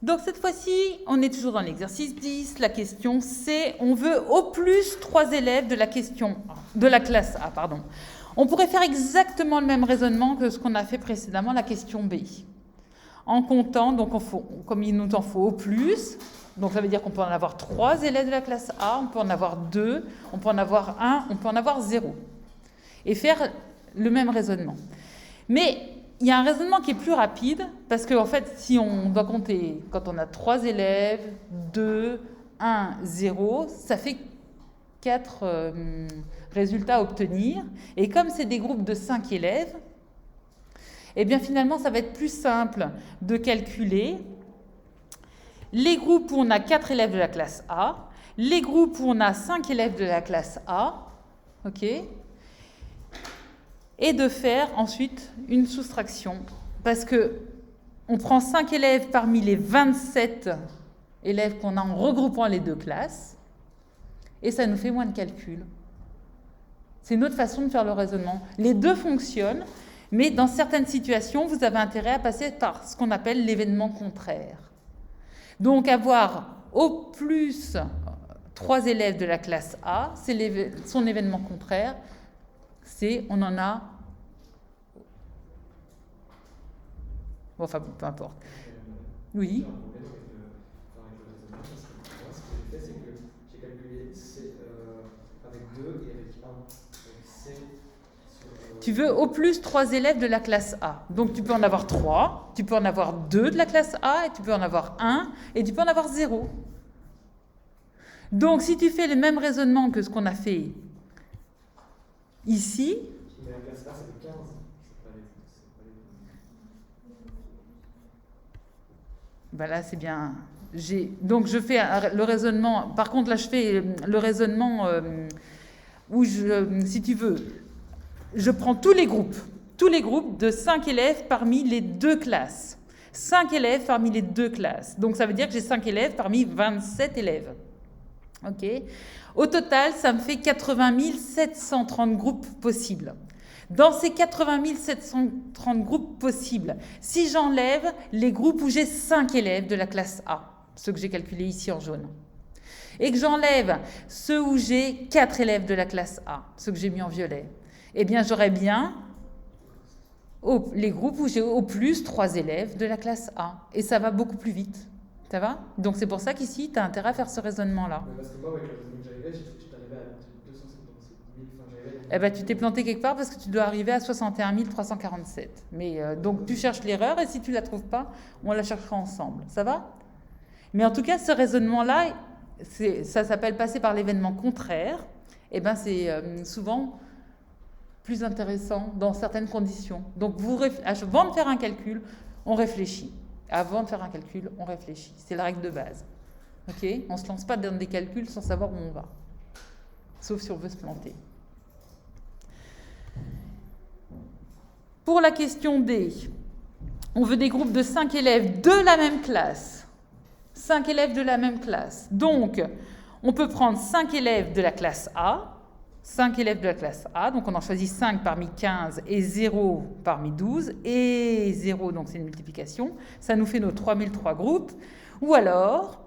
Donc cette fois-ci, on est toujours dans l'exercice 10. La question c'est, on veut au plus 3 élèves de la classe A. Pardon. On pourrait faire exactement le même raisonnement que ce qu'on a fait précédemment, la question B. En comptant, donc comme il nous en faut au plus, donc ça veut dire qu'on peut en avoir 3 élèves de la classe A, on peut en avoir 2, on peut en avoir 1, on peut en avoir 0. Et faire le même raisonnement. Mais il y a un raisonnement qui est plus rapide, parce qu'en fait, si on doit compter, quand on a 3 élèves, 2, 1, 0, ça fait 4 résultats à obtenir. Et comme c'est des groupes de 5 élèves, eh bien finalement, ça va être plus simple de calculer les groupes où on a 4 élèves de la classe A, les groupes où on a 5 élèves de la classe A, ok, et de faire ensuite une soustraction. Parce que on prend 5 élèves parmi les 27 élèves qu'on a en regroupant les deux classes, et ça nous fait moins de calculs. C'est une autre façon de faire le raisonnement. Les deux fonctionnent, mais dans certaines situations, vous avez intérêt à passer par ce qu'on appelle l'événement contraire. Donc avoir au plus 3 élèves de la classe A, c'est son événement contraire, c'est on en a... Enfin, peu importe. Oui. Ce que j'ai fait, c'est que j'ai calculé avec 2 et avec 1. Tu veux au plus 3 élèves de la classe A. Donc tu peux en avoir 3, tu peux en avoir 2 de la classe A, et tu peux en avoir 1, et tu peux en avoir 0. Donc si tu fais le même raisonnement que ce qu'on a fait ici... Mais la classe A, c'est 15. Ben là, c'est bien... Donc je fais le raisonnement... Par contre, là, je fais le raisonnement où, si tu veux, je prends tous les groupes de 5 élèves parmi les deux classes. 5 élèves parmi les deux classes. Donc ça veut dire que j'ai 5 élèves parmi 27 élèves. Ok. Au total, ça me fait 80 730 groupes possibles. Dans ces 80 730 groupes possibles, si j'enlève les groupes où j'ai 5 élèves de la classe A, ceux que j'ai calculés ici en jaune, et que j'enlève ceux où j'ai 4 élèves de la classe A, ceux que j'ai mis en violet, eh bien j'aurai bien les groupes où j'ai au plus 3 élèves de la classe A. Et ça va beaucoup plus vite. Ça va? Donc c'est pour ça qu'ici, tu as intérêt à faire ce raisonnement-là. Parce que moi, avec le raisonnement que j'arrivais, j'étais arrivé à 277 000. Eh ben, tu t'es planté quelque part parce que tu dois arriver à 61 347. Mais donc tu cherches l'erreur, et si tu ne la trouves pas, on la cherchera ensemble. Ça va? Mais en tout cas, ce raisonnement-là, ça s'appelle passer par l'événement contraire. Eh ben, c'est souvent plus intéressant dans certaines conditions. Donc avant de faire un calcul, on réfléchit. Avant de faire un calcul, on réfléchit. C'est la règle de base. Ok? On ne se lance pas dans des calculs sans savoir où on va. Sauf si on veut se planter. Pour la question D, on veut des groupes de 5 élèves de la même classe. 5 élèves de la même classe. Donc, on peut prendre 5 élèves de la classe A, 5 élèves de la classe A, donc on en choisit 5 parmi 15 et 0 parmi 12, et 0, donc c'est une multiplication, ça nous fait nos 3003 groupes. Ou alors,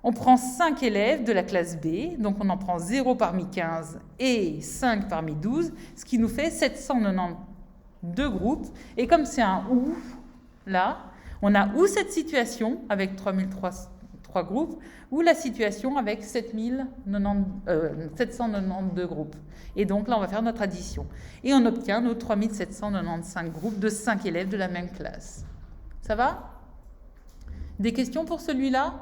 on prend 5 élèves de la classe B, donc on en prend 0 parmi 15 et 5 parmi 12, ce qui nous fait 792 groupes. Et comme c'est un OU, là, on a ou cette situation avec 3003 groupes, ou la situation avec 792 groupes. Et donc là, on va faire notre addition. Et on obtient nos 3795 groupes de 5 élèves de la même classe. Ça va? Des questions pour celui-là?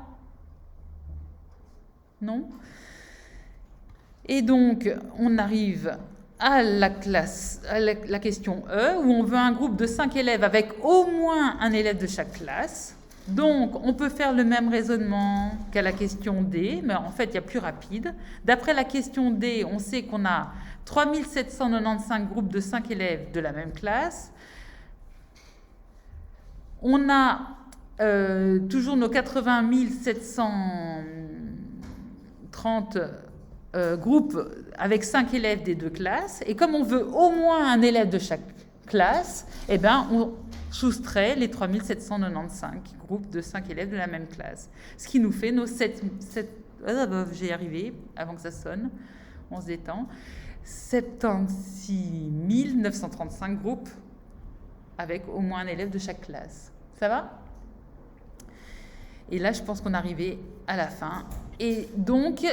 Non? Et donc, on arrive à la question E, où on veut un groupe de 5 élèves avec au moins un élève de chaque classe. Donc, on peut faire le même raisonnement qu'à la question D, mais en fait, il y a plus rapide. D'après la question D, on sait qu'on a 3795 groupes de 5 élèves de la même classe. On a toujours nos 80 730 groupes avec 5 élèves des deux classes. Et comme on veut au moins un élève de chaque classe, eh ben, soustrait les 3795 groupes de 5 élèves de la même classe. Ce qui nous fait nos j'ai arrivé avant que ça sonne, on se détend, 76 935 groupes avec au moins un élève de chaque classe. Ça va ? Et là, je pense qu'on est arrivé à la fin. Et donc,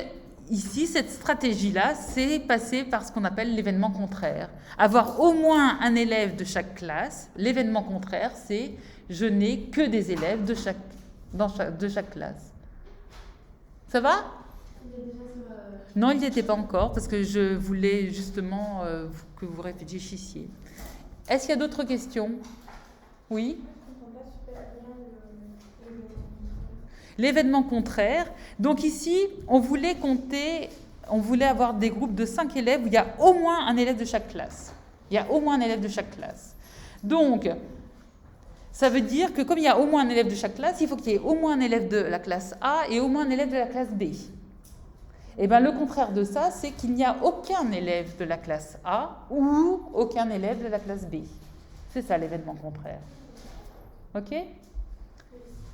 ici, cette stratégie-là, c'est passer par ce qu'on appelle l'événement contraire. Avoir au moins un élève de chaque classe. L'événement contraire, c'est je n'ai que des élèves de chaque classe. Ça va ? Non, il n'y était pas encore, parce que je voulais justement que vous réfléchissiez. Est-ce qu'il y a d'autres questions ? Oui ? L'événement contraire. Donc ici, on voulait avoir des groupes de 5 élèves où il y a au moins un élève de chaque classe. Il y a au moins un élève de chaque classe. Donc, ça veut dire que comme il y a au moins un élève de chaque classe, il faut qu'il y ait au moins un élève de la classe A et au moins un élève de la classe B. Et bien, le contraire de ça, c'est qu'il n'y a aucun élève de la classe A ou aucun élève de la classe B. C'est ça l'événement contraire. OK ?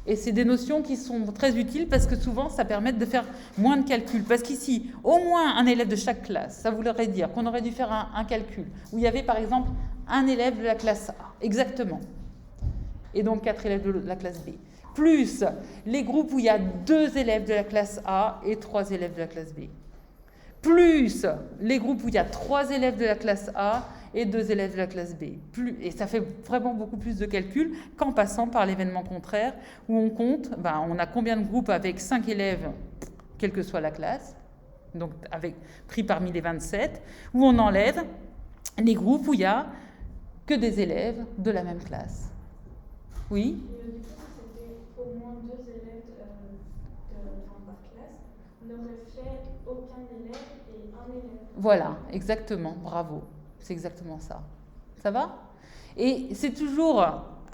Et c'est des notions qui sont très utiles parce que souvent, ça permet de faire moins de calculs. Parce qu'ici, au moins un élève de chaque classe, ça voudrait dire qu'on aurait dû faire un calcul où il y avait par exemple un élève de la classe A, exactement. Et donc 4 élèves de la classe B. Plus les groupes où il y a 2 élèves de la classe A et 3 élèves de la classe B. Plus les groupes où il y a 3 élèves de la classe A et 2 élèves de la classe B. Et ça fait vraiment beaucoup plus de calculs qu'en passant par l'événement contraire, où on compte, on a combien de groupes avec 5 élèves, quelle que soit la classe, donc pris parmi les 27, où on enlève les groupes où il n'y a que des élèves de la même classe. Oui ? Et du coup, c'était au moins 2 élèves par classe, n'aurait fait aucun élève et un élève. Voilà, exactement, bravo. C'est exactement ça. Ça va ? Et c'est toujours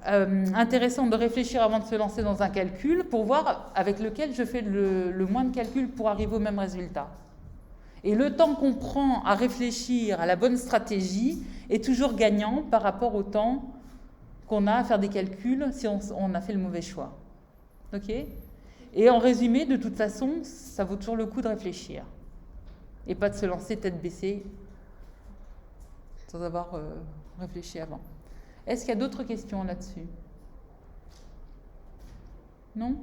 intéressant de réfléchir avant de se lancer dans un calcul pour voir avec lequel je fais le moins de calculs pour arriver au même résultat. Et le temps qu'on prend à réfléchir à la bonne stratégie est toujours gagnant par rapport au temps qu'on a à faire des calculs si on a fait le mauvais choix. OK ? Et en résumé, de toute façon, ça vaut toujours le coup de réfléchir. Et pas de se lancer tête baissée sans avoir réfléchi avant. Est-ce qu'il y a d'autres questions là-dessus ? Non ?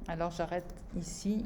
Alors j'arrête ici.